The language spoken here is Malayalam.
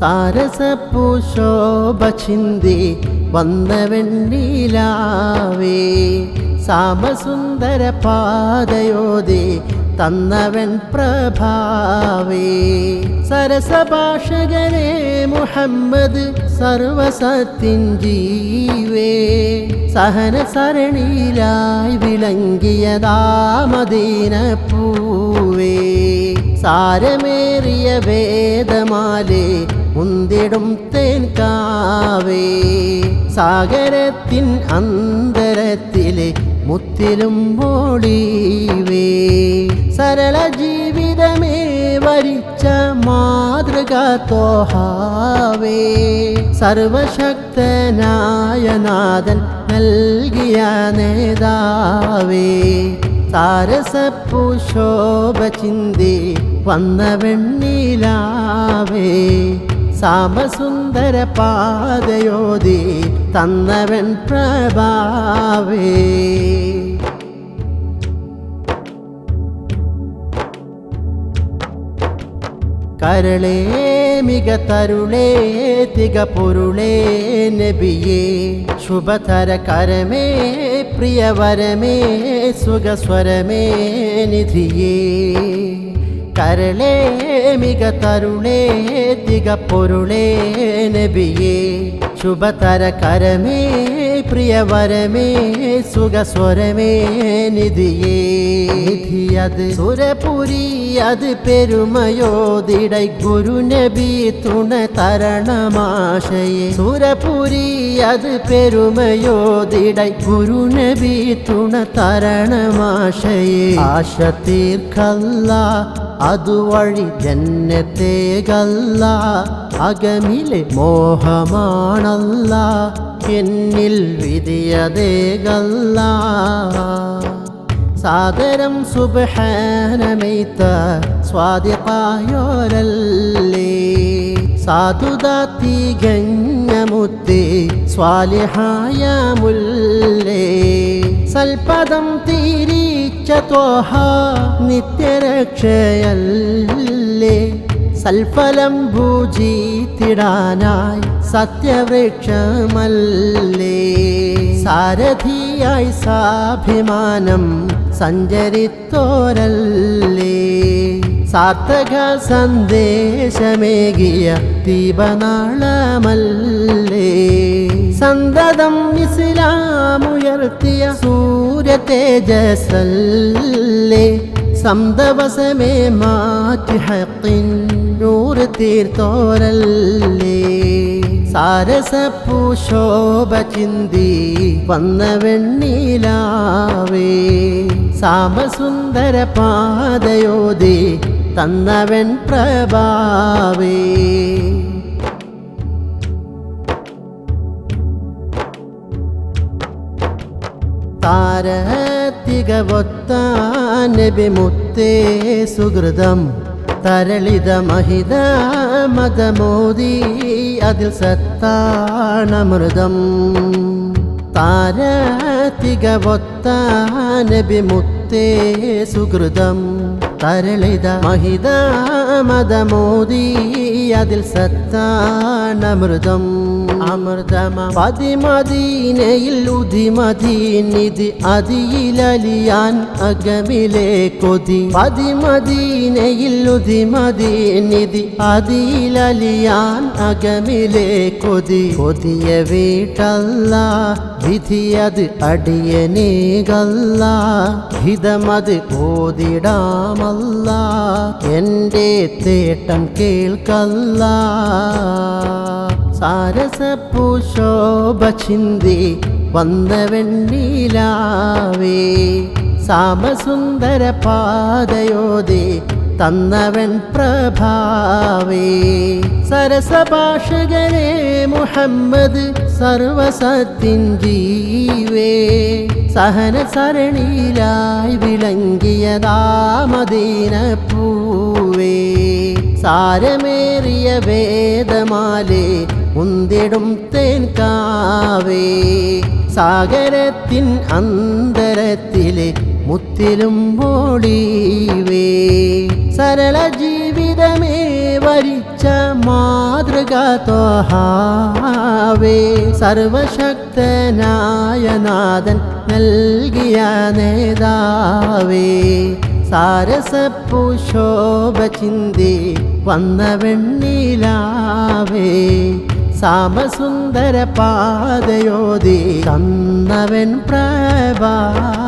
സാരസപ്പൂശോഭ ചിന്തി വന്ന വെണ്ണിലാവേ സാമസുന്ദര പാദയോതി തന്നവൻ പ്രഭാവേ സരസഭാഷകനെ മുഹമ്മദ് സർവസത്തിൻ ജീവേ സഹന സരണിയിലായി വിളങ്ങിയതാ മദീന പൂവേ സാരമേറിയ വേദമാലേ മുന്തിടും തേൻകാവേ സാഗരത്തിൻ അന്തരത്തിലെ മുത്തിലും മോളീവേ സരള ജീവിതമേ വരിച്ച മാതൃക തോഹാവേ സർവശക്തനായ നാഥൻ നൽകിയ നേതാവേ സാരസപ്പൂശോഭ ചിന്തി വന്ന വെണ്ണിലാവേ സാമസുന്ദര പാദയോതി തന്നവൻ പ്രഭാവേ കരളേ മിക തരുളേ തിക പൊരുളേ നബിയേ ശുഭതര കരമേ പ്രിയവരമേ സുഖസ്വരമേ നിധിയേ കരളേ മിക തരുളേ തിക പൊരുളേ നബിയേ ശുഭതര കരമേ പ്രിയവരമേ സുഖസ്വരമേ നിധിയേ നിധിയത് സുരപുരി അത് പെരുമയോതിടൈ ഗുരുനബി തുണ തരണമാശയെ സുരപുരി അത് പെരുമയോതിടൈ ഗുരുനബി തുണ തരണമാശയെ ആശ തീർക്കല്ല അതുവഴി ജന്നത്തേകല്ല അകമിലെ മോഹമാണല്ല എന്നിൽ വിധിയതേകല്ല സാദരം സുബ്ഹാനമൈത സ്വാദിഖായോരല്ലേ സാധുദാത്തി ഗഞ്ഞമുത്തേ സ്വാലിഹായ മുല്ലേ സൽപദം തീരിച്ച തോഹ നിത്യരക്ഷയല്ലേ സൽഫലം ഭൂജിത്തിടാനായി സത്യവൃക്ഷമല്ലേ സാരഥിയായി സാഭിമാനം സഞ്ചരിത്തോരല്ലേ സാർത്ഥക സന്ദേശമേകിയ ദീപനാളമല്ലേ സന്തതം ഇസ്ലാമുയർത്തിയ സൂര്യ തേജസ്സല്ലേ സംദവസമേ മാറ്റി ഹഖിൻ നൂറ് തീർത്തോരല്ലേ സാരസപ്പൂശോഭ ചിന്തി വന്ന വെണ്ണിലാവേ സാമസുന്ദര പാദയോതി തന്നവൻ പ്രഭാവേ താരത്തികവൊത്ത നബി മുത്തേ സുഹൃതം തരളിത മഹിത മതമോദി അതിൽ സത്താണമൃതം താരത്തികവൊത്ത നബി മുത്തേ സുഹൃതം തരളിത മഹിത മതമോദി അതിൽ സത്താണമൃതം അമൃതമ പതിമദീനയിൽ ഉദിമദീനിധി അതിയിലലിയാൻ അകമിലെ കൊതി പതിമദീനയിൽ ഉദിമദീനിധി അതിയിലലിയാൻ അകമിലെ കൊതി കൊതിയ വീട്ടല്ല വിധിയത് അടിയനേകല്ല ഹിതമത് ഓതിടാമല്ല എൻ്റെ തേട്ടം കേൾക്കല്ല സാരസപ്പൂശോഭ ചിന്തി വന്ന വെണ്ണിലാവേ സാമസുന്ദര പാദയോതി തന്നവൻ പ്രഭാവേ സരസഭാഷകനെ മുഹമ്മദ് സർവസത്തിൻ ജീവേ സഹന സരണിയിലായി വിളങ്ങിയതാ മദീന പൂവേ സാരമേറിയ വേദമാലേ മുന്തിടും തേൻകാവേ സാഗരത്തിൻ അന്തരത്തിലെ മുത്തിലും മോളീവേ സരള ജീവിത ജീവിതമേ വരിച്ച മാതൃക ത്വഹാവേ സർവശക്തനായ നാഥൻ നൽകിയ നേതാവേ സാരസപ്പു ശോഭ ചിന്തി വന്ന വെണ്ണിലാവേ സാമസുന്ദര പാതയോതി തന്നവൻ പ്രഭാവേ